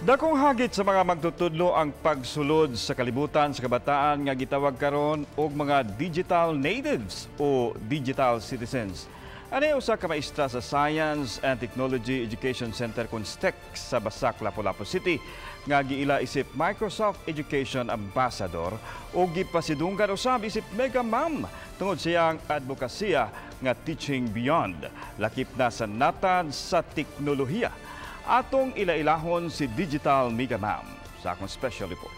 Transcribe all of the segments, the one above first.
Dakong hagit sa mga magtutudlo ang pagsulod sa kalibutan sa kabataan nga gitawag karon og mga digital natives o digital citizens. Ani usa ka maestra sa Science and Technology Education Center Constek sa Basak, Lapu-Lapu City nga giila isip Microsoft Education Ambassador o gipasidunggan usab isip Mega Ma'am tungod siyang advokasya nga Teaching Beyond, lakip na sa natad sa teknolohiya. Atong ila-ilahon si Digital Mega Ma'am sa akong special report.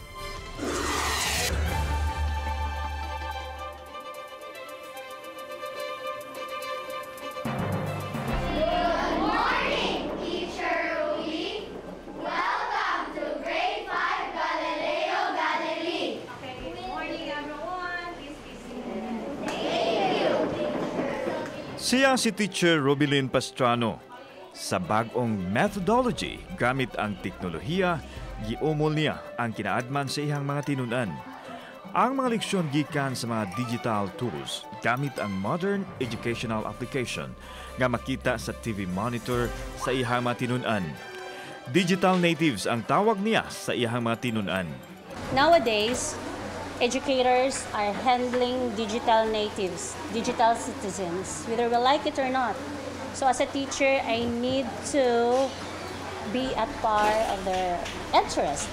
Good morning, Teacher Ruby. Welcome to Grade 5 Galileo Galilei. Okay, good morning everyone. Please be seated. Thank you, Siya si Teacher Robilyn Pastrano. Sa Bag-ong methodology, gamit ang teknolohiya, giumol niya ang kinaadman sa iyang mga tinunan. Ang mga leksyon gikan sa mga digital tools gamit ang modern educational application nga makita sa TV monitor sa iyang mga tinunan. Digital natives ang tawag niya sa iyang mga tinunan. Nowadays, educators are handling digital natives, digital citizens, whether we like it or not. So as a teacher, I need to be at par of their interest.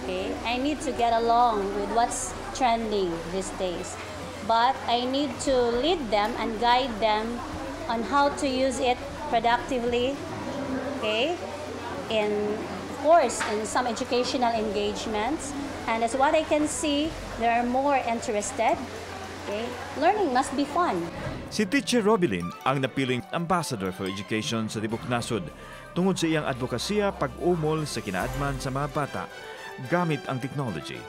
Okay? I need to get along with what's trending these days. But I need to lead them and guide them on how to use it productively. Okay? In, of course, in some educational engagements. And as what I can see, they are more interested. Okay? Learning must be fun. Si Teacher Robilyn ang napiling Ambassador for Education sa Tibok Nasod tungod sa iyang advokasya pag-umol sa kinaadman sa mga bata gamit ang technology.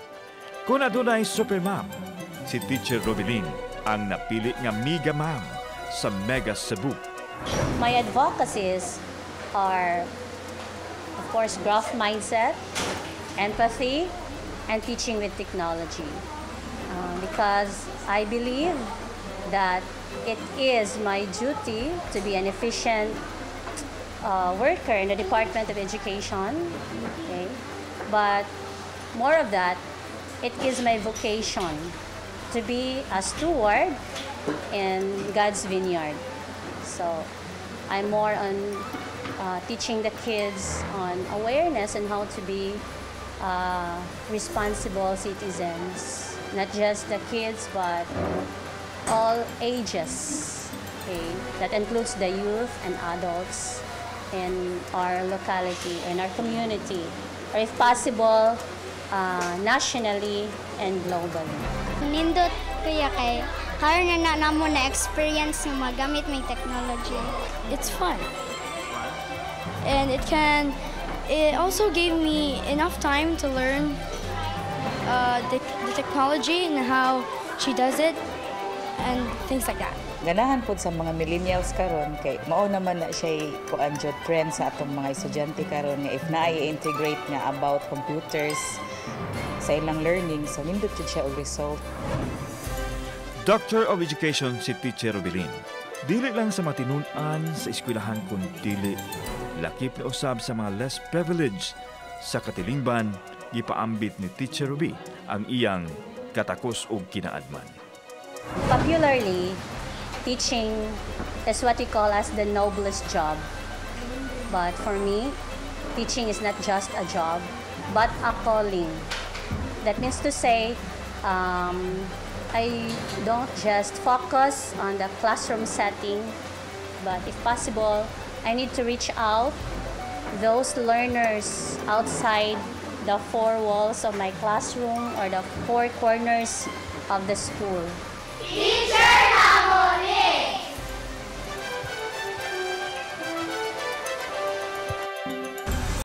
Kung adunay Super Ma'am, si Teacher Robilyn ang napili nga Mega Ma'am sa Mega Cebu. My advocacies are, of course, growth mindset, empathy, and teaching with technology. Because I believe that it is my duty to be an efficient worker in the Department of Education. Okay? But more of that, it is my vocation to be a steward in God's vineyard. So I'm more on teaching the kids on awareness and how to be responsible citizens. Not just the kids, but all ages. Okay? That includes the youth and adults in our locality, in our community, or if possible, nationally and globally. Nindot kaya kay karon na namo na experience ng magamit may technology. It's fun. And it also gave me enough time to learn the technology and how she does it and things like that. Ganahan po sa mga millennials karon kay mao naman na siya kuan jud trend sa atong mga estudyante karon nga if na-integrate nga about computers sa ilang learning, so nindot jud siya og result. Doctor of Education si Teacher Robilyn. Dili lang sa matinunan sa eskwelahan kun dili lakip na usab sa mga less privileged sa katilingban, gipaambit ni Teacher Ruby ang iyang katakos og kinaadman. Popularly, teaching is what we call as the noblest job. But for me, teaching is not just a job, but a calling. That means to say, I don't just focus on the classroom setting, but if possible, I need to reach out those learners outside the four walls of my classroom or the four corners of the school. Teacher